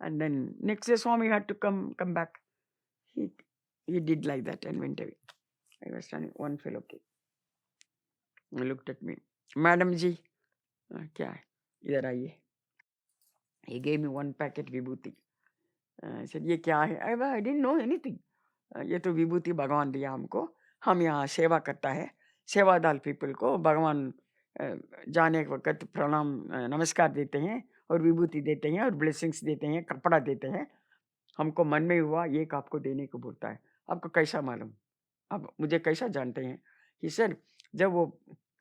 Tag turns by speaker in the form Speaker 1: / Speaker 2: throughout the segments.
Speaker 1: And then next day Swami had to come back. He did like that and went away. I was standing, one fellow came. He looked at me. Madam ji, kya hai? Idhar aaiye. He gave me one packet vibhuti. I said, ये क्या है? I didn't know anything. ये तो विभूति भगवान दिया हमको. हम यहाँ सेवा करता है. सेवादार पीपल को भगवान जाने के वक्त प्रणाम नमस्कार देते हैं और विभूति देते हैं और ब्लेसिंग्स देते हैं, कपड़ा देते हैं. हमको मन में हुआ ये आपको देने को बोलता है. आपको कैसा मालूम? आप मुझे कैसा जानते हैं? He said, जब वो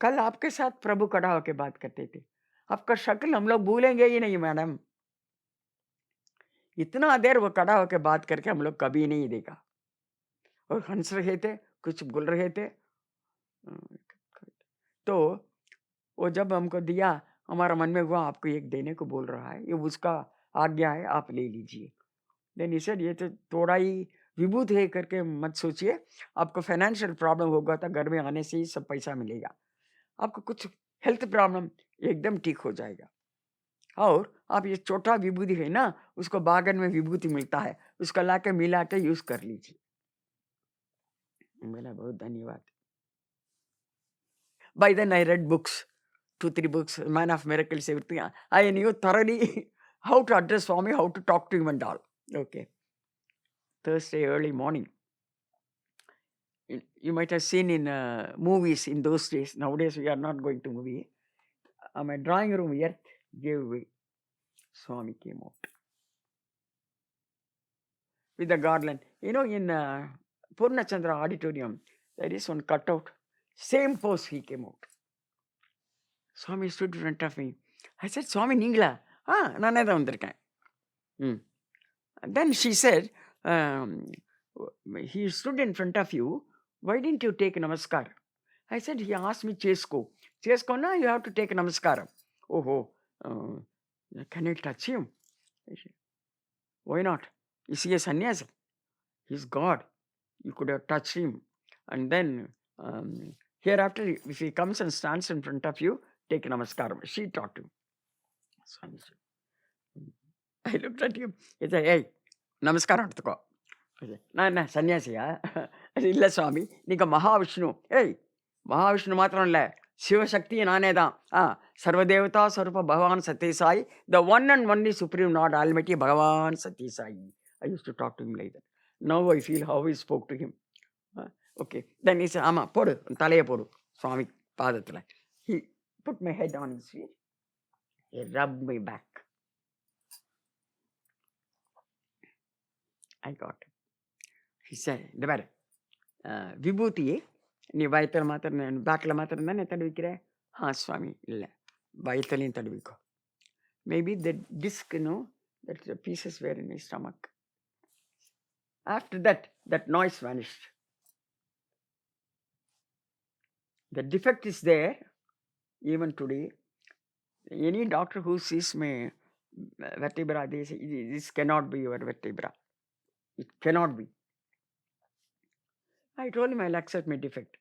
Speaker 1: कल आपके साथ प्रभु खड़ा होकर बात करते थे, आपका शक्ल हम लोग भूलेंगे ही नहीं मैडम. इतना देर वो खड़ा होकर बात करके हम लोग कभी नहीं देखा. और हंस रहे थे, कुछ बोल रहे थे. तो वो जब हमको दिया, हमारा मन में हुआ आपको एक देने को बोल रहा है, ये उसका आज्ञा है, आप ले लीजिए. देन ही सेड, ये तो थोड़ा ही विभूत है करके मत सोचिए. आपको फाइनेंशियल प्रॉब्लम होगा तो घर में आने से ही सब पैसा मिलेगा. आपको कुछ हेल्थ प्रॉब्लम एकदम ठीक हो जाएगा. और आप ये छोटा विभूति है ना, उसको बागन में विभूति मिलता है, उसको लाके मिला के यूज कर लीजिए. मेरा बहुत धन्यवाद. By then I read books, 2-3 books, Man of Miracles, everything. I knew thoroughly how to address Swami, how to talk to him and all. Okay. Thursday early morning. You might have seen in movies in those days. Nowadays we are not going to movie. My drawing room earth gave way. Swami came out with the garland. You know, in Purnachandra auditorium, there is one cutout. Same pose he came out. Swami stood in front of me. I said, Swami, ningla? நானே தான் வந்திருக்கேன். Then she said, he stood in front of you. Why didn't you take namaskar? I said, he asked me chesko. Chesko na, you have to take namaskar. Can you touch him? I said, why not? Is he a sannyasi? He's God. You could have touched him. And then hereafter, if he comes and stands in front of you, take namaskar. She taught him. Swami said, I looked at him. He said, hey, namaskar எடுத்துக்கோ. நான் என்ன சன்னியாசியா? இல்லை சுவாமி, நீங்க மகாவிஷ்ணு. ஏய், மகாவிஷ்ணு மாத்திரம் இல்லை, சிவசக்தி நானே தான். சர்வதேவதா ஸ்வரூப பகவான் Satya Sai, the one and only supreme Lord Almighty Bhagawan Sathya Sai. I used to talk to him like that. Now I feel how he spoke to him. Okay. Then he said, ஆமா போடு, தலையை போடு சுவாமி பாதத்தில். He put my head on his feet. He rubbed my back. I got it. He said, இந்த பாரு, விபூதியை நீ வயத்தில் மாத்திரம் பேக்கில் மாத்திரம் தானே தடுவிக்கிற? சுவாமி இல்லை, வயத்துலையும் தடுவிக்கோ. Maybe the disc, that the pieces were in my stomach. After that, that noise vanished. The defect is there even today. Any doctor who sees my vertebra, they say, this cannot be your vertebra. It cannot be. I told him I'll accept my defect.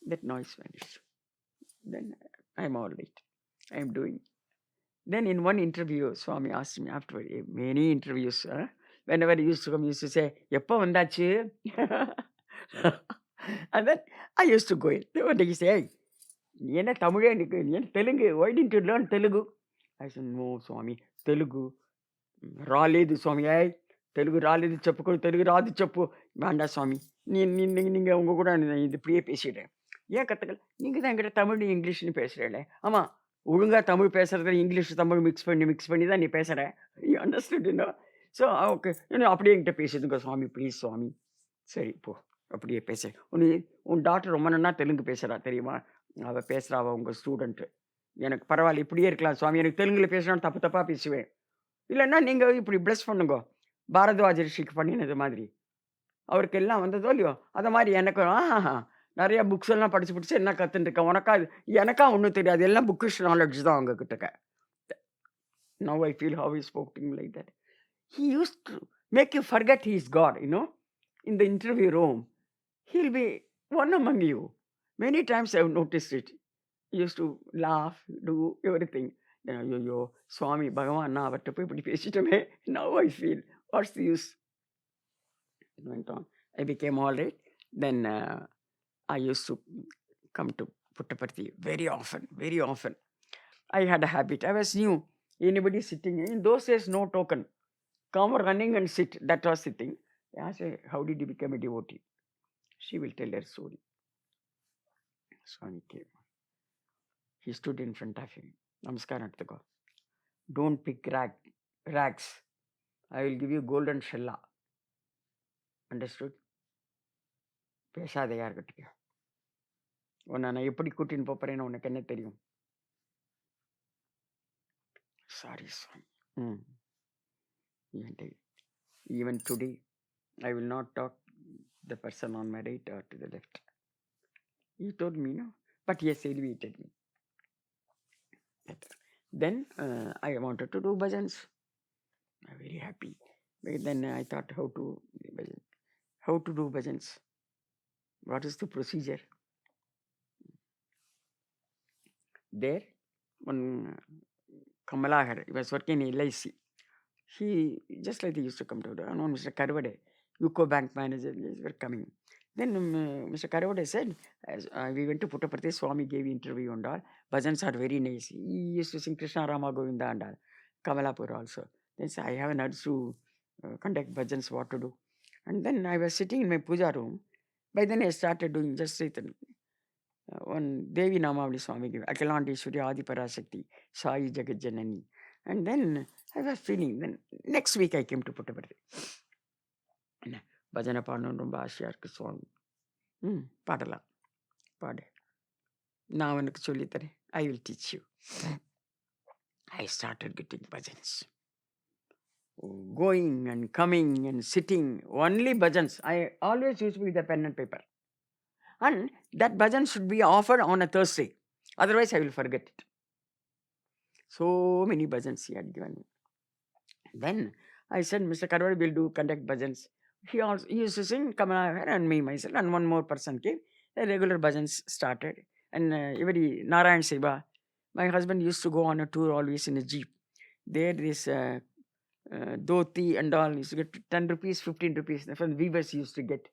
Speaker 1: That noise vanished. Then I'm all right. I'm doing. Then in one interview, Swami asked me afterward, many interviews, whenever he used to come, he used to say, எப்போ வந்தாச்சு? And then I used to go in. One day he said, hey, நீ என்ன தமிழே எனக்கு, நீ என்ன Telugu? Why didn't you learn Telugu? I said, no, Swami, Telugu రాలేదు స్వామి. తెలుగు రాలేదు చెప్పుకో, తెలుగు రాదు చెప్పు. வேண்டாம் சுவாமி, நீங்கள் உங்கள் கூட இது இப்படியே பேசிடுறேன். ஏன் கற்றுக்கல? நீங்கள் தான் என்கிட்ட தமிழ் இங்கிலீஷ்னு பேசுகிறேன். ஆமாம், ஒழுங்காக தமிழ் பேசுகிறத இங்கிலீஷ் தமிழ் மிக்ஸ் பண்ணி தான் நீ பேசுகிற. You understood? ஸோ ஓகே, அப்படியே என்கிட்ட பேசுதுங்க சுவாமி, ப்ளீஸ் சுவாமி. சரி போ, அப்படியே பேசுகிறேன். உன் டாக்டர் ரொம்ப நல்லா தெலுங்கு பேசுகிறா தெரியுமா? அவள் பேசுகிறா, அவள் உங்கள் ஸ்டூடெண்ட்டு. எனக்கு பரவாயில்ல, இப்படியே இருக்கலாம் சுவாமி. எனக்கு தெலுங்கில் பேசுகிறான்னு தப்பாக பேசுவேன். இல்லைன்னா நீங்கள் இப்படி ப்ளஸ் பண்ணுங்க, பாரத்வாஜ ரிஷிக்கு பண்ணினது மாதிரி. அவருக்கு எல்லாம் வந்ததோ இல்லையோ, அதை மாதிரி எனக்கு நிறையா புக்ஸ் எல்லாம் படிச்சு என்ன கற்றுட்டுருக்கேன். எனக்கா ஒன்றும் தெரியாது, எல்லாம் புக்கிஷ் நாலேஜ் தான் அவங்க கிட்டக்க. Now I feel how he spoke to him like that. He used to make you forget he is God, in the interview room. He'll be one among you. Many times I have noticed it. He used to laugh, do everything. Then ஐயோ சுவாமி பகவான் நான் அவர்கிட்ட போய் இப்படி பேசிட்டோமே, now I feel what's the use. It went on. I became all right. Then I used to come to Puttaparthi very often, very often. I had a habit. I was new. Anybody sitting in those days, no token. Come running and sit. That was the thing. I say, how did you become a devotee? She will tell her story. Swami came. He stood in front of him. Namaskaram to God. Don't pick rags. I will give you golden shella. Understood? பேசாத யார்கிட்டயும். உன்னை நான் எப்படி கூட்டின்னு போறேன்னு உனக்கு என்ன தெரியும்? Sorry, Swami. Even today, I will not talk the person on my right or to the left. He told me, no, but he has elevated me. Then I wanted to do bhajans. I'm very happy. But then I thought how to do bhajans. What is the procedure? There, one Kamalahar, he was working in LIC. He, just like they used to come to the, Mr. Karvade, UCO bank manager, they were coming. Then Mr. Karvade said, as we went to Puttaparthi, Swami gave interview and all. Bhajans are very nice. He used to sing Krishna Rama Govinda and all. Kamalapur also. Then said, I have an urge to conduct bhajans, what to do? And then I was sitting in my puja room. By then I started doing just one Devi Namavali Swami gave, Akilandeshwari Adi Parashakti, Sai Jagat Janani. And then I was feeling, then next week I came to Puttaparthi. Bhajana பாடணும் ரொம்ப ஆசையாக இருக்குது சுவாமி. பாடலாம், பாடு, நான் உனக்கு சொல்லித்தரேன். I will teach you. I started getting bhajans. Going and coming and sitting, only bhajans. I always used to be with a pen and paper. And that bhajan should be offered on a Thursday. Otherwise, I will forget it. So many bhajans he had given me. Then I said, Mr. Karwad will conduct bhajans. He used to sing Kamalahar and me, myself, and one more person came. The regular bhajans started. And every Narayan Seva, my husband used to go on a tour always in a jeep. There is dhoti and all, used to get 10 rupees, 15 rupees. From the weavers used to get.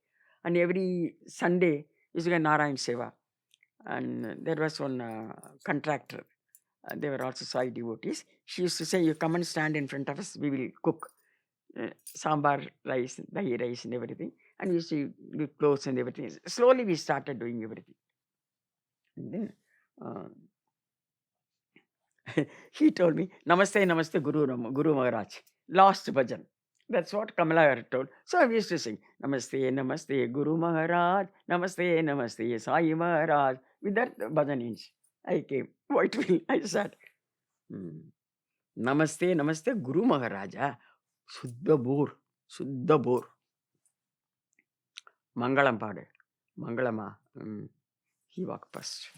Speaker 1: And every Sunday, used to get Narayan Seva. And there was one contractor. They were also Sai devotees. She used to say, you come and stand in front of us, we will cook. Sambar rice, dahi rice and everything. And we used to give clothes and everything. Slowly we started doing everything. And then he told me, Namaste, Namaste, Guru Maharaj. Last bhajan. That's what Kamalahar told. So I used to sing, Namaste, Namaste, Guru Maharaj. Namaste, Namaste, Sai Maharaj. With that bhajan inch, I came. Whiteville, I sat. Namaste, Namaste, Guru Maharaja. Suddha bore. Mangalam paade. Mangalama. He walked past.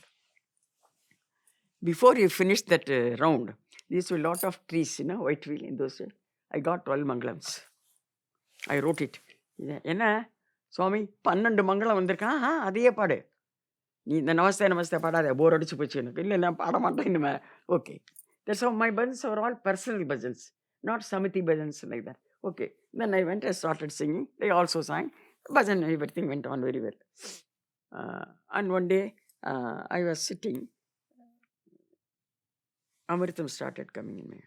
Speaker 1: Before he finished that round, these were a lot of trees, Whiteville in those days. I got 12 mangalams. I wrote it. என்ன சுவாமி 12 மங்களம் வந்திருக்கான், அதையே பாடு. நீ இந்த நமஸ்தே பாடாத, போர் அடிச்சு போச்சு எனக்கு. இல்லை, நான் பாட மாட்டேன் இனிமே. Okay. That's how my bhajans are all personal bhajans, not Samiti bhajans like that. Okay. Then I went and started singing. They also sang. Bhajan, everything went on very well. And one day, I was sitting. Amritam started coming in me.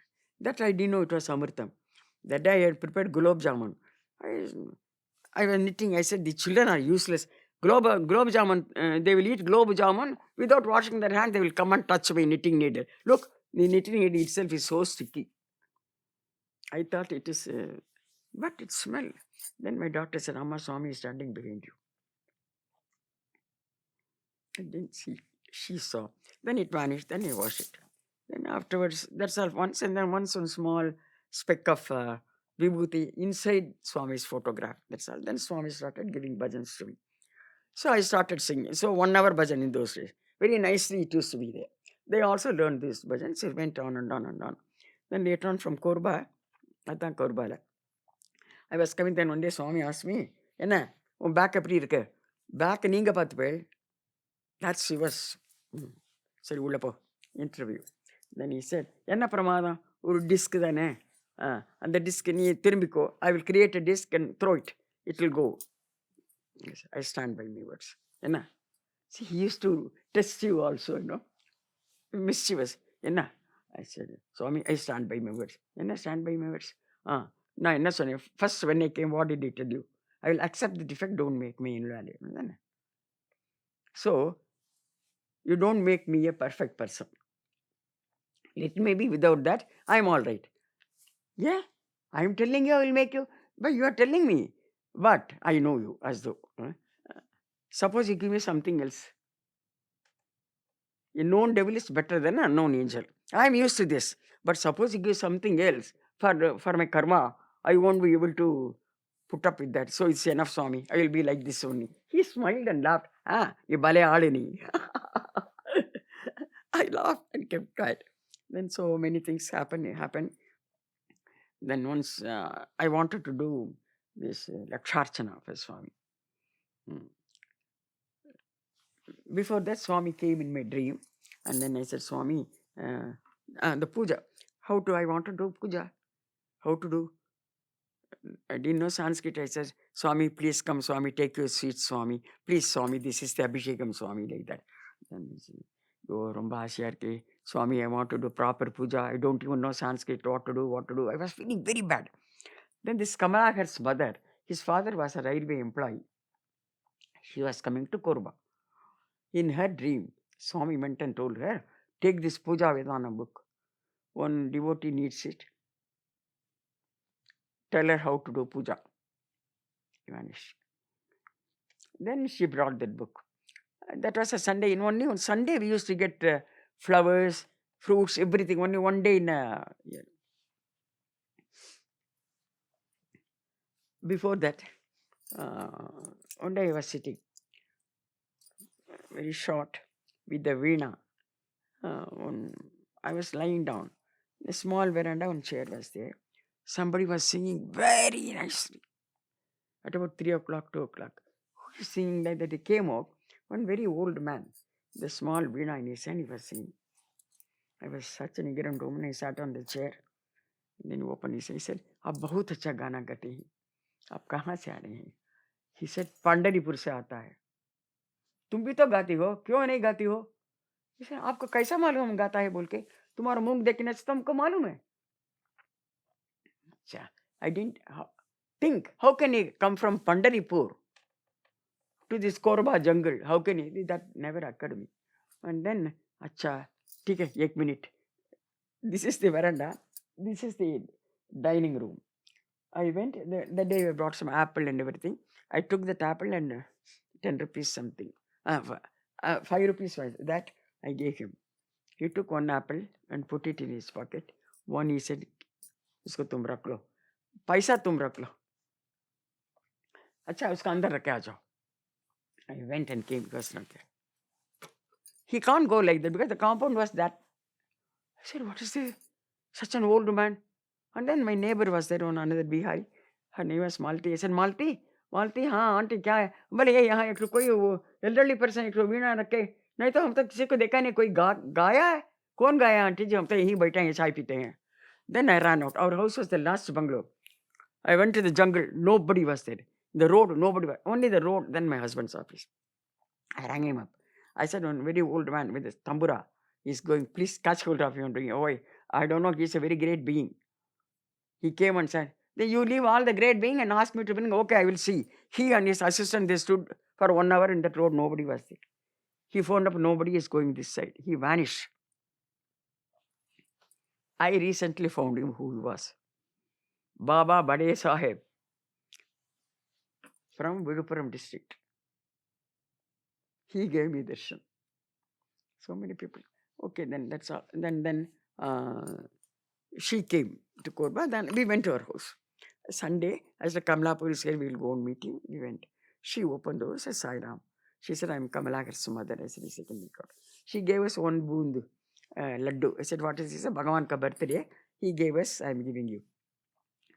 Speaker 1: That I didn't know it was Amritam. That day I had prepared gulab jamun. I was knitting. I said, the children are useless. Gulab jamun, they will eat gulab jamun without washing their hands. They will come and touch my knitting needle. Look, the knitting needle itself is so sticky. I thought it is, but it smelled. Then my doctor said, Amma, Swami is standing behind you. And then she saw. Then it vanished. Then I washed it. Then afterwards, that's all once. And then once one small speck of vibhuti inside Swami's photograph. That's all. Then Swami started giving bhajans to me. So I started singing. So 1 hour bhajan in those days. Very nicely it used to be there. They also learned this bhajans. It went on and on and on. Then later on from Korba, I was coming. Then one day Swami asked me, Enna, un back appadi irukku? Back neenga paathu pay. That's she was. Sari ulla po. Interview. Then he said, Enna pramadam, ஒரு disk தானே, அந்த disk நீ திரும்பிக்கோ, I will create a disk and throw it. It will go. Yes, I stand by my words. Enna? See, he used to test you also, mischievous. Enna? I said, Swami, I stand by my words. Enna stand by my words? நான் என்ன சொன்னேன்? First when I came, what did he tell you? I will accept the defect, don't make me invalid. So, you don't make me a perfect person. Let me be without that, I am all right. Yeah, I am telling you I will make you, but you are telling me. But I know you as though. Suppose you give me something else. A known devil is better than an unknown angel. I am used to this. But suppose you give something else for my karma, I won't be able to put up with that. So it's enough, Swami. I will be like this only. He smiled and laughed. You bale aadini. I laughed and kept quiet. Then so many things happened. Then once I wanted to do this Laksharchana for Swami. Before that, Swami came in my dream. And then I said, Swami, the puja. How do I want to do puja? How to do? I didn't know Sanskrit. I said, Swami, please come, Swami, take your seat, Swami. Please, Swami, this is the Abhishekam, Swami, like that. Then he said, oh, Romba Asiyarke, Swami, I want to do proper puja. I don't even know Sanskrit, what to do. I was feeling very bad. Then this Kamalakar's mother, his father was a railway employee. She was coming to Korba. In her dream, Swami went and told her, take this Puja Vedana book. One devotee needs it. Tell her how to do puja. He vanished. Then she brought that book. That was a Sunday. Only on Sunday we used to get flowers, fruits, everything. Only one day in a year. Before that, one day I was sitting, very short, with the veena. I was lying down. A small veranda, one chair was there. Somebody was singing very nicely. At about 3 o'clock, 2 o'clock. Who is singing like that? He came out. One very old man, the small veena in his hand, he was singing. I was such an ignorant woman. I sat on the chair. Then he opened his eyes. He said, "आप बहुत अच्छा गाना गाते हैं. आप कहाँ से आ रहे हैं?" He said, "पंढरीपुर से आता है." तुम भी तो गाती हो, क्यों नहीं गाती हो? He said, आपको कैसा मालूम हम गाता है बोल के? तुम्हारा मुंह देखने से तो हमको मालूम है. अच्छा, I didn't think, how can he come from Pandharipur to this Korba jungle? How can he? That never occurred to me. And then, अच्छा, ठीक है, 1 minute. This is the veranda. This is the dining room. I went, the day I brought some apple and everything. I took that apple and 10 rupees something. 5 rupees was that I gave him. He took one apple and put it in his pocket. One he said, इसको तुम रख लो, पैसा तुम रख लो. अच्छा, उसका अंदर रख के आ जाओ. I went and came, it was not there. He can't go like that because the compound was that. I said, what is this? Such an old man. And then my neighbor was there on another Bihari. Her name was Malti. I said, Malti, हाँ aunty क्या है? बोले ये यहाँ एक कोई वो elderly person एक वीणा रखे. नहीं तो हम तो किसी को देखा नहीं, कोई गाया है. कौन गाया आंटी जी? हम तो यहीं बैठे हैं, चाय पीते हैं. Then I ran out. Our house was the last bungalow. I went to the jungle. Nobody was there. The road, nobody was. Only the road. Then my husband's office. I rang him up. I said, one very old man with a tambura is going, please catch hold of him and bring him. Oh, I don't know. He's a very great being. He came and said, then you leave all the great being and ask me to bring. Okay, I will see. He and his assistant, they stood for 1 hour in that road. Nobody was there. He phoned up, nobody is going this side. He vanished. I recently found him who he was. Baba Bade Sahib from Vidupuram district. He gave me darshan. So many people. Okay, then that's all. Then she came to Korba. Then we went to her house. Sunday, as the Kamalapur said, we will go on meeting. We went. She opened the door, said, Sai Ram. She said, I'm Kamalakar's mother. I said, yes, I can make out. She gave us one boond, laddu. I said, what is this? Bhagawan ka birthday. He gave us, I'm giving you.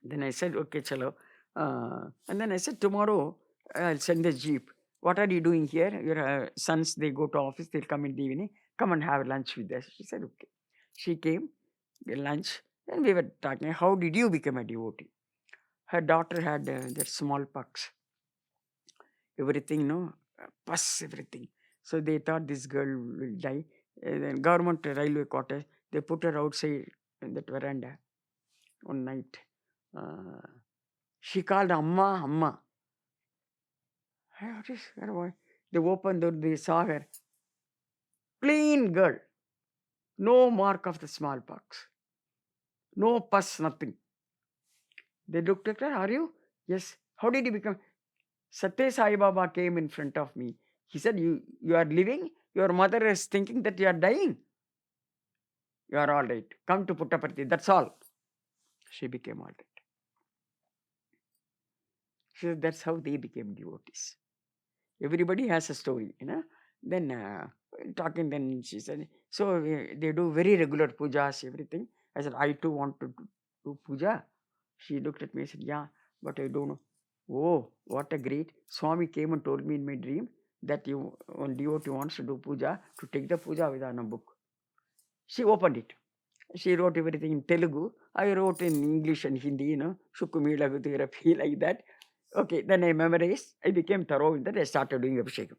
Speaker 1: Then I said, okay, chalo. And then I said, tomorrow I'll send the jeep. What are you doing here? Your sons, they go to office, they'll come in the evening. Come and have lunch with us. She said, okay. She came, lunch, and we were talking, how did you become a devotee? Her daughter had that smallpox. Everything, pus, everything. So they thought this girl will die. Then government railway quarters, they put her outside in that veranda one night. She called Amma, Amma. Hey, what is her voice? They opened the door, they saw her. Clean girl. No mark of the smallpox. No pus, nothing. They looked at her, are you? Yes. How did you become? Sathya Sai Baba came in front of me. He said, you are living, your mother is thinking that you are dying. You are all right. Come to Puttaparthi. That's all. She became all right. She said, that's how they became devotees. Everybody has a story, Then talking, then she said, so they do very regular pujas, everything. I said, I too want to do puja. She looked at me and said, yeah, but I don't know. Oh, what a great. Swami came and told me in my dream that one devotee wants to do puja, to take the puja Vidhana book. She opened it. She wrote everything in Telugu. I wrote in English and Hindi, Shukumi Lagutirapi, like that. Okay, then I memorized. I became thorough in that. I started doing Abhishekam.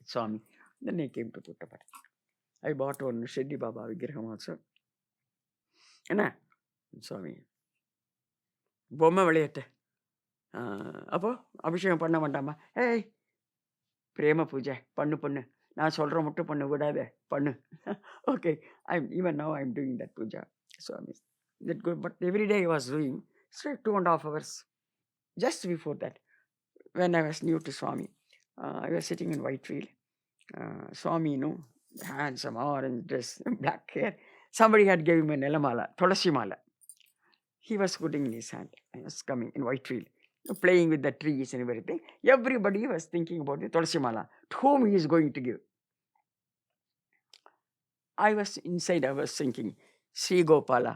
Speaker 1: Swami. Then I came to Puttaparthi. I bought one Sheddi Baba Vigraham also. Swami. பொம்மை விளையாட்டு அப்போ அபிஷேகம் பண்ண வேண்டாமா? ஏய் பிரேம பூஜை பண்ணு நான் சொல்கிற மட்டும் பண்ணு விடாத பண்ணு. Okay, even now I'm doing that puja. Swami. That good, but every day I was doing straight 2.5 hours. Just before that, when I was new to Swami, I was sitting in Whitefield. Swami, handsome, orange dress, black hair. Somebody had given me an elamala, Tulasi mala. He was putting in his hand. I was coming in Whitefield, playing with the trees and everything. Everybody was thinking about the Tulasi mala, to whom he is going to give. I was inside, I was thinking, Sri Gopala,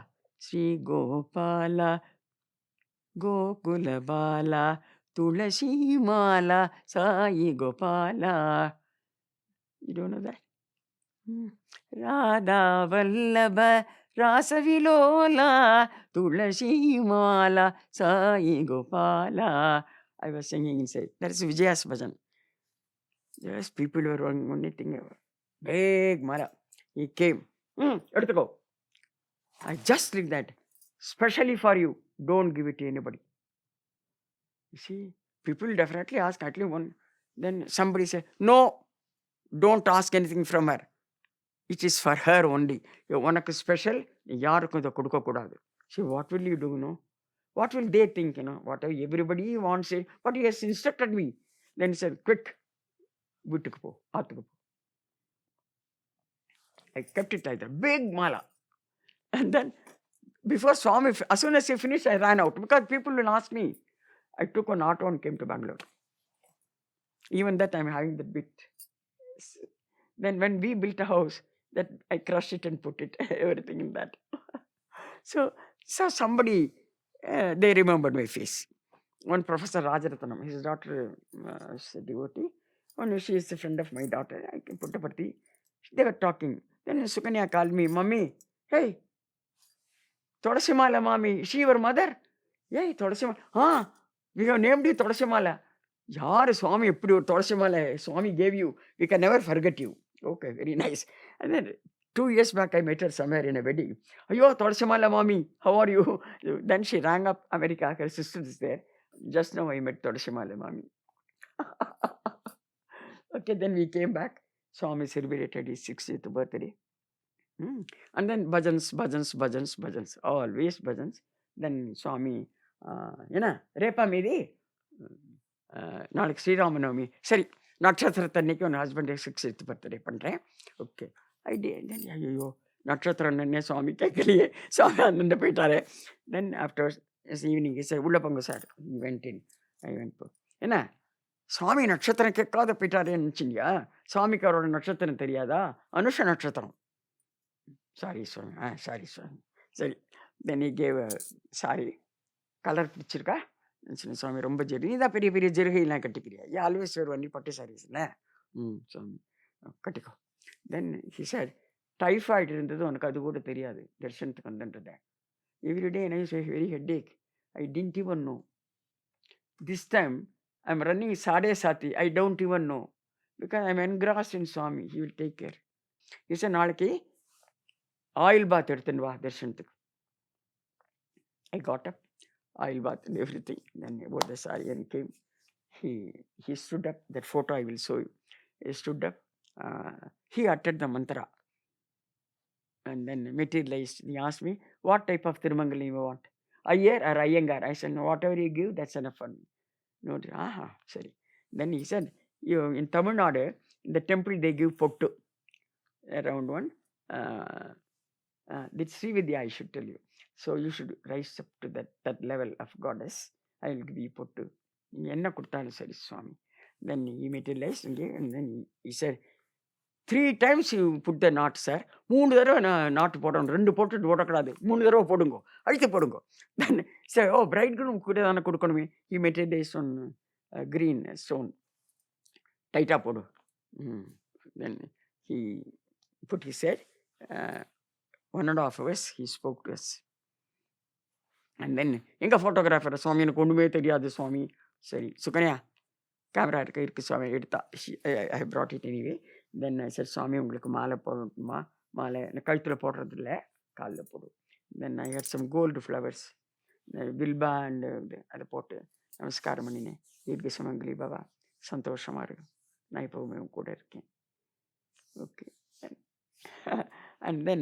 Speaker 1: Gokula Bala, Tulasi Mala, Sai Gopala. You don't know that? Radha Vallabha Rasavilola, Tulasi Mala, Sai Gopala. I was singing inside. That is Vijaya's bhajan. Yes, people were only thinking about big mala. He came. Go. I just like that. Specially for you. Don't give it to anybody. You see, people definitely ask at least one. Then somebody say, no, don't ask anything from her. It is for her only. One special, see, what will you do, What will they think, Whatever everybody wants it, but he has instructed me. Then he said, quick, I kept it like that. Big mala. And then, before Swami, as soon as he finished, I ran out. Because people will ask me. I took an auto and came to Bangalore. Even that I'm having the bit. Then when we built a house, that I crushed it and put it, everything in that. So somebody, they remembered my face. One Professor Rajaratnam, his daughter is a devotee. One, she is a friend of my daughter. I can put a party. They were talking. Then Sukanya called me, Mummy, hey, Todasimala, Mommy, is she your mother? Yeah, Todasimala. We have named you Todasimala. Yaar, Swami, Todasimala, Swami gave you. We can never forget you. Okay, very nice. And then 2 years back, I met her somewhere in a wedding. Ayo, Todasimala, Mommy, how are you? Then she rang up America. Her sister is there. Just now I met Todasimala, Mommy. Okay, then we came back. Swami celebrated his 60th birthday. And then bhajans, always bhajans. Then Swami, Repa Midi, Nalik Sri Ramanavami. Sorry, Nakshatrataniki on husband 60th birthday. Okay, I did. Then, Nakshatranane Swami Kakaliye, Swami Ananda Pitare. Then after this evening, he said, Ullapangu sir. He went in. I went. Swami Nakshatran Kekada Pitare in Chindia. Swami Karoda Nakshatran Teriada, Anusha Nakshatran. Sorry, Swami. Sorry. Then he gave a sari. Color pichirka. And Swami Romba Jerry. Nida peri jerhi la katikriya. You always wear only patti saris. Swami Katiko. Then he said, typhoid இருந்தது, உனக்கு அது கூட தெரியாது தரிசனத்துக்கு வந்துன்றத. Everyday I use very headache. I didn't even know. This time I am running Sade Sati. I don't even know. Because I am engrossed in Swami. He will take care. He said, நாளைக்கு oil bath எடுத்துன்னு வா தரிசனத்துக்கு. I got up, oil bath and everything. Then he wore the sari and came. He stood up. That photo I will show you. He stood up. He uttered the mantra and then materialized. He asked me, what type of Tirumangalam you want? Ayer or Iyengar? I said, no, whatever you give, that's enough for me. No, sorry. Then he said, you in Tamil Nadu, in the temple they give pottu around one. That's Srividya, I should tell you. So you should rise up to that level of goddess. I will give you pottu. Enna kuttalu sari Swami. Then he materialized and then he said, 3 times you put the knot, sir. 3 தடவை knot போடணும். 2 போட்டுட்டு போடக்கூடாது. 3 தடவை போடுங்க. அழுத்தி போடுங்க. Then said, oh, bridegroom கூட தானே கொடுக்கணுமே. He materialized on green stone. டைட்டா போடு. Then he put his head. 1.5 hours he spoke to us. And then எங்க ஃபோட்டோகிராஃபர் சுவாமி எனக்கு ஒன்றுமே தெரியாது சுவாமி. சரி சுகன்யா கேமரா இருக்கு சுவாமி எடுத்தா. ஐ brought it anyway. Then I said, சுவாமி உங்களுக்கு மாலை போடணுமா? மாலை கழுத்தில் போடுறது இல்லை, காலில் போடும். Then I had some gold flowers, வில்பா அண்ட் அதை போட்டு நமஸ்காரம் பண்ணினேன். தீர்க்க சுமங்கலி பாபா, சந்தோஷமாக இருக்கும், நான் இப்போவுமே கூட இருக்கேன். Okay. And then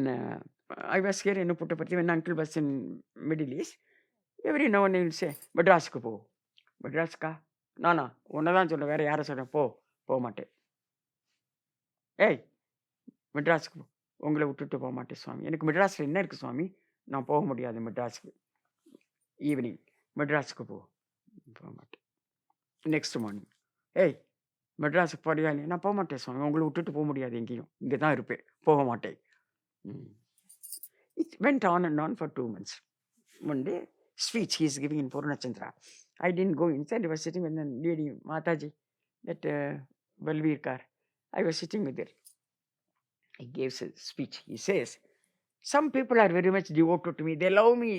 Speaker 1: I was here in Puttaparthi when uncle was in Middle East. Every now and then he will say, மெட்ராஸுக்கு போ. மெட்ராஸுக்கா? நானா உன்னை தான் சொல்ல, வேறு யாரை சொல்கிறேன்? போக மாட்டேன். ஏய் மெட்ராஸுக்கு போ. உங்களை விட்டுட்டு போக மாட்டேன் சுவாமி. எனக்கு மெட்ராஸில் என்ன இருக்குது சுவாமி? நான் போக முடியாது மெட்ராஸுக்கு. ஈவினிங் மெட்ராஸுக்கு போக மாட்டேன். நெக்ஸ்ட் மார்னிங், ஏய் மெட்ராஸுக்கு போறியா? நான் போக மாட்டேன் சுவாமி, உங்களை விட்டுட்டு போக முடியாது, எங்கேயும் இங்கே தான் இருப்பேன், போக மாட்டேன். It went on and on for 2 months. One day, speech he is giving in Purnachandra. I didn't go inside. I was sitting with the lady, Mataji, that Balveer. I was sitting with her. He gave a speech. He says, some people are very much devoted to me. They love me,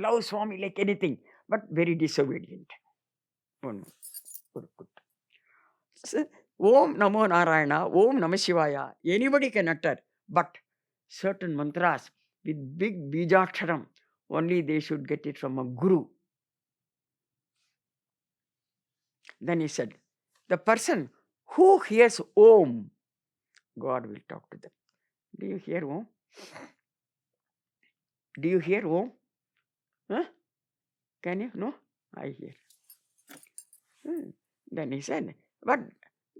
Speaker 1: love Swami like anything, but very disobedient. Om Namo Narayana, Om Namah Shivaya. Anybody can utter, but certain mantras with big bijaksharam, only they should get it from a guru. Then he said, the person who hears Om, God will talk to them. Do you hear Om? Do you hear Om? Huh? Can you? No? I hear. Then he said, but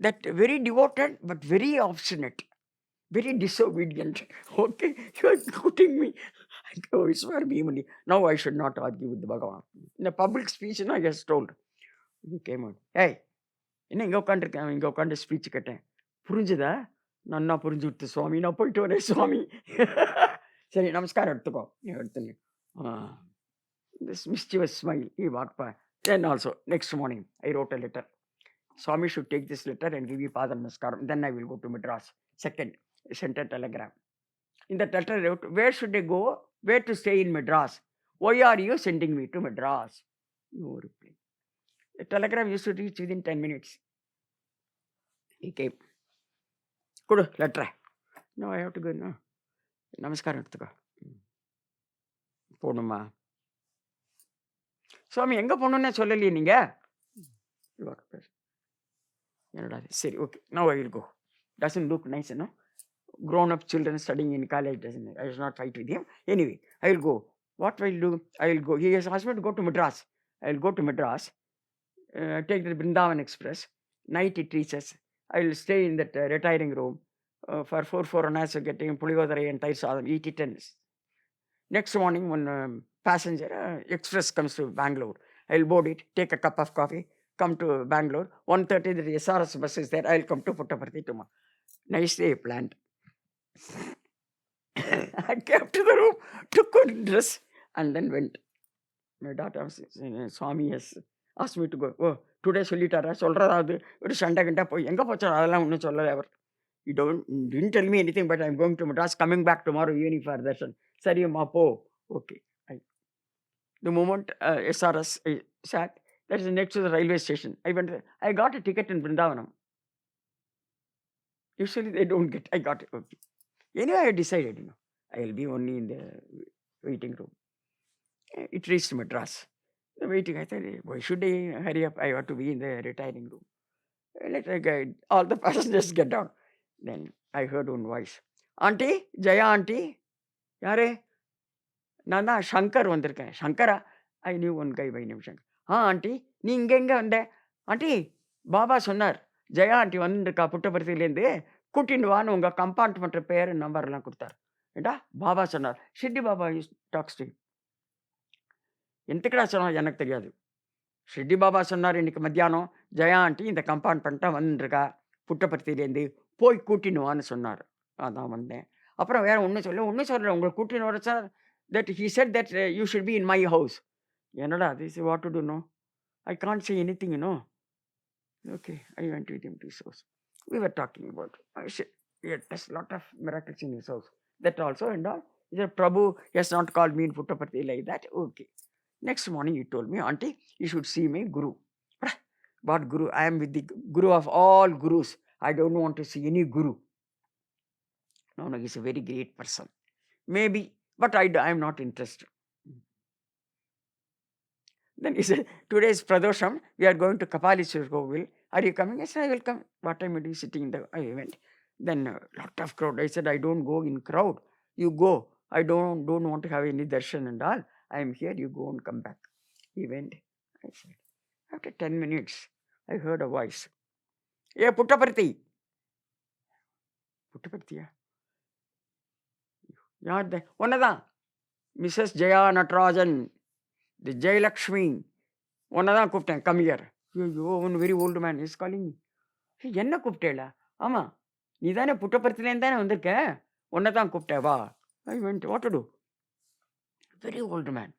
Speaker 1: that very devoted, but very obstinate, very disobedient. Okay, you are quoting me. Oh, it's for me only. Now I should not argue with the Bhagawan. In a public speech, I just told. He came out. Hey, என்ன இங்கே உட்காந்துருக்கேன், இங்கே உட்காந்து speech கேட்டேன். புரிஞ்சுதா? நன்னா புரிஞ்சு விட்டு சுவாமி, நான் போயிட்டு வரேன் சுவாமி. சரி நமஸ்காரம் எடுத்துக்கோ. எடுத்துங்க. This mischievous smile, he walked by. Then also, next morning, I wrote a letter. Swami should take this letter and give you Pada Namaskaram. Then I will go to Madras. Second, I sent a telegram. In that letter, I wrote, where should I go? Where to stay in Madras? Why are you sending me to Madras? No reply. The telegram used to reach within 10 minutes. He came. Kudu, letter. No, I have to go. No. Namaskaram. போகணுமா? சுவாமி எங்கே போகணுன்னே சொல்லலையே நீங்கள். என்னடா சரி, okay, now I will go. Doesn't look nice, no? Grown-up children studying in college, doesn't it? I will not fight with him. Anyway, I will go. What will I do? I will go. He has asked me to go to Madras. I will go to Madras, take the Vrindavan Express. Night it reaches. I will stay in that retiring room for 4 hours, getting puligodare and thai sadam, eat it. And next morning, when passenger express comes to Bangalore, I will board it, take a cup of coffee, come to Bangalore. 1:30, the SRS bus is there. I will come to Puttaparthi tomorrow. Nicely planned. I came to the room, took a dress, and then went. My daughter, Swami has asked me to go. Oh, today solitara, solrada, ஒரு சண்டை கண்டா போய் எங்கே போச்சா அதெல்லாம் ஒன்றும் சொல்லலை அவர். You didn't tell me anything, but I'm going to Madras, coming back tomorrow evening for darshan. Sari amma po. Okay. The moment SRS sat, that is next to the railway station. I went there. I got a ticket in Vrindavanam. Usually they don't get. I got it. Okay. Anyway, I decided, I will be only in the waiting room. It reached Madras. The waiting, I thought, why should I hurry up? I ought to be in the retiring room. Let all the passengers get down. Then I heard one voice. Auntie, Jaya auntie. Yare? நான் தான் சங்கர் வந்திருக்கேன். சங்கரா? I knew one guy by name Shankar. Aunty நீ இங்கே வந்த? Aunty Baba சொன்னார், Jaya aunty வந்துருக்கா புட்டபர்த்தியிலேருந்து, கூட்டின்னு வான்னு உங்கள் கம்பார்ட்மெண்ட் பேர் நம்பர்லாம் கொடுத்தார். ஏண்டா பாபா சொன்னார். Shirdi Baba talks to. எந்தக்கடா சொன்னார் எனக்கு தெரியாது. ஷிர்டி பாபா சொன்னார் இன்னைக்கு மத்தியானம், ஜெயா ஆண்டி இந்த கம்பார்ட்மெண்ட்டாக வந்துருக்கா புட்டபர்த்தியிலேருந்து, போய் கூட்டின்னு வான்னு சொன்னார். அதான் வந்தேன். அப்புறம் வேறு ஒன்றும் சொல்லலை. உங்களை கூட்டின்னு வர sir. That he said that you should be in my house. Yanada, this is what to do, no? I can't say anything, Okay, I went with him to his house. We were talking about, there's a lot of miracles in his house. That also and all. He said, Prabhu has not called me in Puttaparthi like that. Okay. Next morning he told me, auntie, you should see my guru. What guru? I am with the guru of all gurus. I don't want to see any guru. No, he's a very great person. Maybe. But I am not interested. Then he said, today's Pradosham, we are going to Kapalishwar Govil. Are you coming? I said, I will come. What time will you sitting in the event? Then a lot of crowd. I said, I don't go in crowd. You go. I don't want to have any darshan and all. I am here. You go and come back. He went. I said, after 10 minutes, I heard a voice. Hey, Puttaparthi. Puttaparthi, யார் ஒன்னதான் Mrs Jaya Natarajan, தி ஜெயலக்ஷ்மி, ஒன்றை தான் கூப்பிட்டேன். கம்மியர். ஐயோ one very old man is calling me. என்ன கூப்பிட்டேல? ஆமாம், நீ தானே புட்டபர்த்திலேருந்து தானே வந்திருக்க, ஒன்றை தான் கூப்பிட்டேன் வா. I went. What to do? Very old man.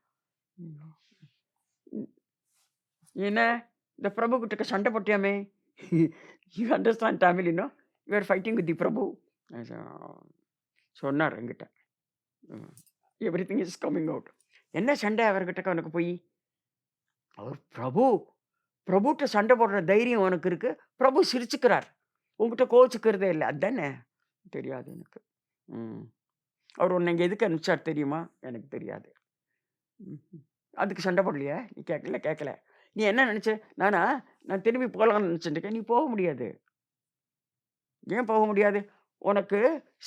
Speaker 1: என்ன இந்த பிரபு கிட்ட சண்டை போட்டியாமே? You understand Tamil, you are fighting with the Prabhu. சொன்னார் என்கிட்ட. Everything is coming out. என்ன சண்டை அவர்கிட்ட உனக்கு போய்? அவர் பிரபுட்ட சண்டை போடுற தைரியம் உனக்கு இருக்கு. பிரபு சிரிச்சுக்கிறார், உங்ககிட்ட கோச்சுக்கிறதே இல்லை. அதுதானே? தெரியாது எனக்கு. அவர் உன்னை இங்கே எதுக்கு அனுப்பிச்சார் தெரியுமா? எனக்கு தெரியாது. அதுக்கு சண்டை போடலையா? நீ கேட்கல. நீ என்ன நினச்ச? நான் திரும்பி போகலான்னு நினச்சிட்டுருக்கேன். நீ போக முடியாது. ஏன் போக முடியாது? உனக்கு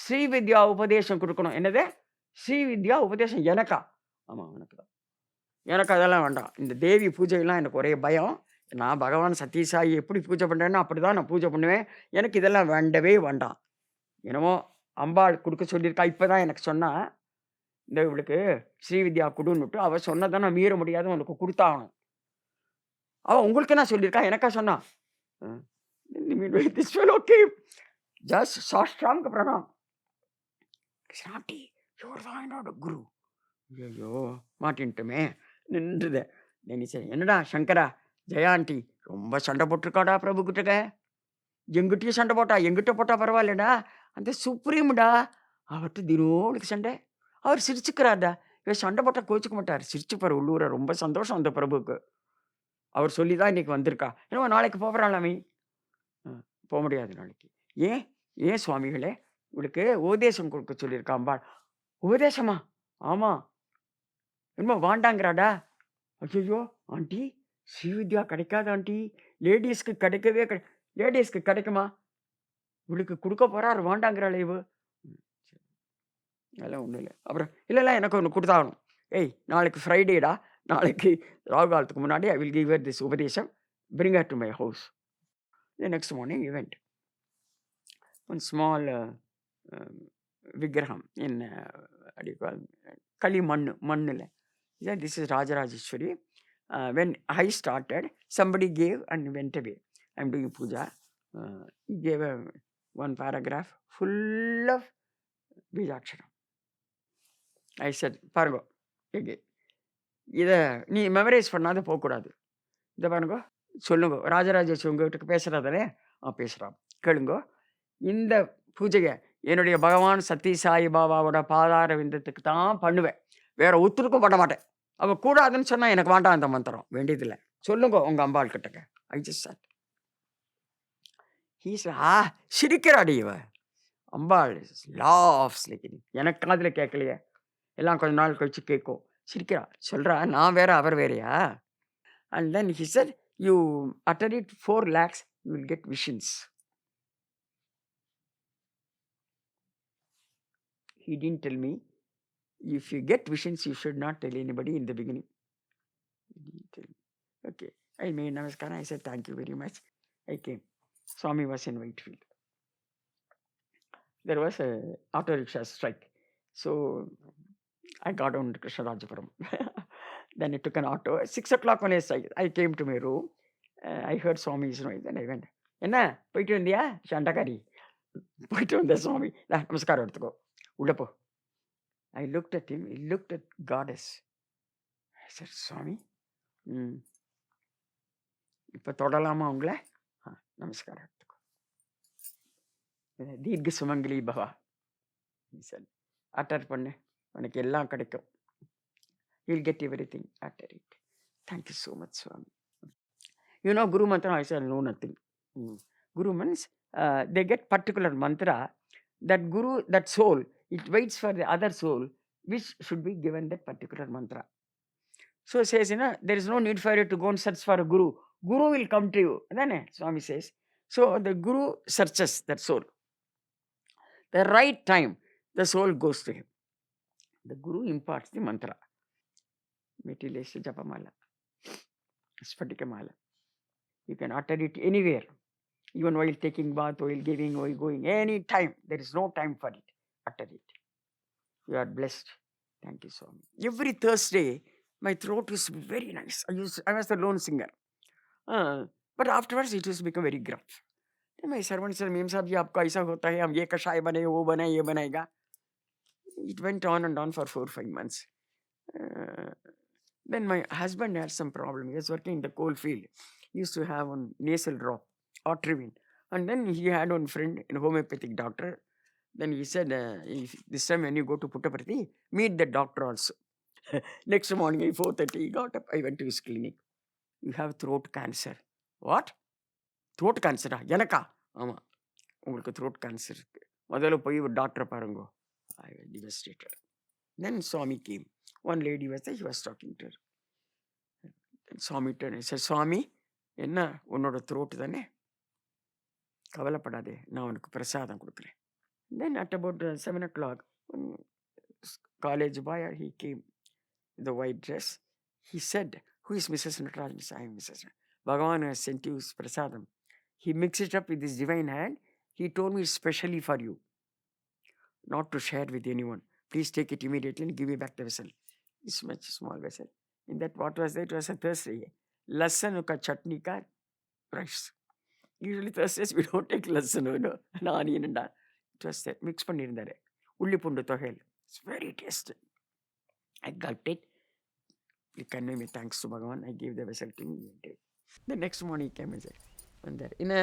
Speaker 1: ஸ்ரீவித்யா உபதேசம் கொடுக்கணும். என்னது? ஸ்ரீவித்யா உபதேசம் எனக்கா? ஆமாம், உனக்கு தான். எனக்கு அதெல்லாம் வேண்டாம். இந்த தேவி பூஜையெல்லாம் எனக்கு ஒரே பயம். நான் பகவான் சத்யசாயி எப்படி பூஜை பண்ணுறேன்னா அப்படி தான் நான் பூஜை பண்ணுவேன். எனக்கு இதெல்லாம் வேண்டவே வேண்டாம். என்னமோ அம்பாள் கொடுக்க சொல்லியிருக்கா. இப்போ தான் எனக்கு சொன்னால், இந்த இவளுக்கு ஸ்ரீவித்யா கொடுன்னுட்டு அவள் சொன்னதை நான் மீற முடியாது, உனக்கு கொடுத்தாகணும். அவள் உங்களுக்கு என்ன சொல்லியிருக்கா? எனக்கா சொன்னா? ஓகே, ஜஸ்ட் சாஷ்டாங்க பிரணாம். கிருஷ்ணாட்டி, யுவர் தான் என்னோட குரு. ஐயோ மாட்டின்ட்டுமே, நின்றுத. சரி, என்னடா சங்கரா, ஜெயாண்டி ரொம்ப சண்டை போட்டிருக்காடா பிரபு கிட்டக்க. எங்கிட்டையும் சண்டை போட்டா, எங்கிட்ட போட்டா பரவாயில்லடா, அந்த சுப்ரீம்டா, அவர்கிட்ட தினோளுக்கு சண்டை. அவர் சிரிச்சுக்கிறார்டா. இவர் சண்டை போட்டால் கோச்சிக்க மாட்டார், சிரிச்சுப்பார் உள்ளூர. ரொம்ப சந்தோஷம் அந்த பிரபுக்கு. அவர் சொல்லி தான் இன்னைக்கு வந்திருக்கா. என்னவோ நாளைக்கு போகிறாளாமே. போக முடியாது நாளைக்கு. ஏன் சுவாமிகளே, இவளுக்கு உபதேசம் கொடுக்க சொல்லியிருக்கா அம்பாள். உபதேசமா? ஆமாம். என்னமோ வாண்டாங்கிறாடா. ஐயோ ஆண்டி, ஸ்ரீவித்யா கிடைக்காது ஆண்டி. லேடிஸ்க்கு கிடைக்கவே லேடிஸ்க்கு கிடைக்குமா? இவளுக்கு கொடுக்க போகிறார், வாண்டாங்கிறாள் இவ. அதெல்லாம் ஒன்றும் இல்லை. அப்புறம் இல்லை எனக்கு ஒன்று கொடுத்தாகணும். ஏய், நாளைக்கு ஃப்ரைடேடா, நாளைக்கு ராகு காலத்துக்கு முன்னாடி I will give her this உபதேசம், bring her to my house. The next morning he went. One small vigraham in what do you call Kali Mannile. He said, this is Rajarajeshwari. When I started, somebody gave and went away. I am doing puja. He gave one paragraph full of Bijaksharam. I said, பாருங்க, இதை நீ memorise பண்ணாத போகக்கூடாது. இதை பாருங்க, சொல்லுங்க. ராஜராஜேஸ்வரி உங்ககிட்ட பேசுகிறதானே? பேசுகிறான், கேளுங்க. இந்த பூஜையை என்னுடைய பகவான் சத்ய சாய் பாபாவோட பாதார விந்தத்துக்கு தான் பண்ணுவேன். வேற ஒத்துருக்கும் பண்ண மாட்டேன். அவள் கூடாதுன்னு சொன்னால் எனக்கு வேண்டாம் அந்த மந்திரம், வேண்டியதில்லை. சொல்லுங்க உங்கள் அம்பாள் கிட்டக்க. I just chat. சிரிக்கிறாடி இவ அம்பாள். லாஃப்ஸ் லைக் எனக்கு காதில் கேட்கலையே, எல்லாம் கொஞ்ச நாள் கழிச்சு கேட்கும். சிரிக்கிறா, சொல்கிறா நான் வேற அவர் வேறையா? And then he said, you utter it 4 lakhs, you will get visions. He didn't tell me, if you get visions, you should not tell anybody in the beginning. He didn't tell me. Okay, I made namaskara. I said, thank you very much. I came. Swami was in Whitefield. There was a auto rickshaw strike. So I got on to Krishnarajapuram. Then I took an auto. 6 o'clock when I came to my room. I heard Swami's noise. Then I went, என்ன போயிட்டு வந்தியா சண்டக்காரி? போயிட்டு வந்த சுவாமி, நமஸ்காரம் எடுத்துக்கோ, உள்ள போ. I looked at him. He looked at goddess. I said, Swami, இப்போ தொடலாமா உங்களை? நமஸ்காரம் எடுத்துக்கோ. தீர்க்க சுமங்கலி பவா. He said, அட்டர் பண்ணு, உனக்கு எல்லாம் கிடைக்கும். You'll get everything. Utter it. Thank you so much, Swami. You know, Guru Mantra, I said, no, nothing. Guru means they get particular mantra. That Guru, that soul, it waits for the other soul, which should be given that particular mantra. So it says, there is no need for you to go and search for a Guru. Guru will come to you. Then Swami says, so the Guru searches that soul. The right time, the soul goes to him. The Guru imparts the mantra. Metilesha Japamala, Spatikamala. You can utter it anywhere, even while taking bath, while giving, while going, any time. There is no time for it. Utter it. You are blessed. Thank you, Swami. Every Thursday, my throat was very nice. I was the lone singer. But afterwards, it has become very gruff. Then my servant said, Mim Sahib, aapka aisa hota hai, hum ye kashay bane, wo bane, ye banayega. It went on and on for 4-5 months. Then my husband had some problem. He was working in the coal field. He used to have one nasal drop, Otrivin. And then he had one friend, a homeopathic doctor. Then he said, this time when you go to Puttaparthi, meet the doctor also. Next morning at 4:30, he got up. I went to his clinic. You have throat cancer. What? Throat cancer? Yanaka? Ama. Ungalku throat cancer. Madalo poi doctor parango. I was devastated. Then Swami came. One lady was there, he was talking to her. Then Swami turned and said, Swami, என்ன உன்னோட throat தானே, கவலைப்படாதே, நான் உனக்கு பிரசாதம் கொடுக்குறேன். Then at about 7 o'clock, college boy, he came in the white dress. He said, who is Mrs. Natarajan? I am Mrs. Natarajan. Bhagawan has sent you prasadam. He mixed it up with his divine hand. He told me specially for you, not to share with anyone. Please take it immediately and give me back the vessel. This much small vessel. In that, what was there? It was a Thursday. Lasan ka chutney ka rice. Usually Thursdays we don't take lasan, and onion and that. It was that mix pannirundare. Ulli pundu tohel. It's very tasty. I gulped it. You convey me thanks to Bhagavan. I gave the vessel to him. The next morning he came and said, and there, in a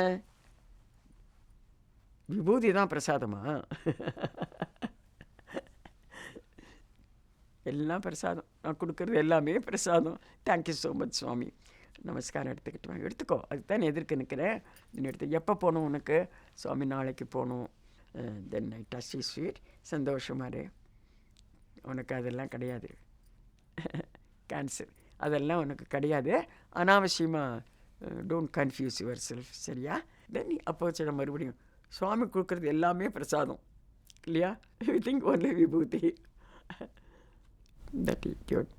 Speaker 1: vibhuti தான் பிரசாதமா? எல்லாம் பிரசாதம். நான் கொடுக்குறது எல்லாமே பிரசாதம். Thank you so much சுவாமி. நமஸ்காரம் எடுத்துக்கிட்டு எடுத்துக்கோ, அதுதான் எதிர்க்க நிற்கிறேன். நீ எடுத்து எப்போ போகணும் உனக்கு? சுவாமி நாளைக்கு போகணும். தென் ஐ டச் இஸ் ஸ்வீட். சந்தோஷமாரு, உனக்கு அதெல்லாம் கிடையாது, கேன்சர் அதெல்லாம் உனக்கு கிடையாது, அனாவசியமாக டோன்ட் கன்ஃபியூஸ் யுவர் செல்ஃப், சரியா? தென் அப்போ சில மறுபடியும் சுவாமி கொடுக்குறது எல்லாமே பிரசாதம் இல்லையா? You think only vibhuti. That he cured.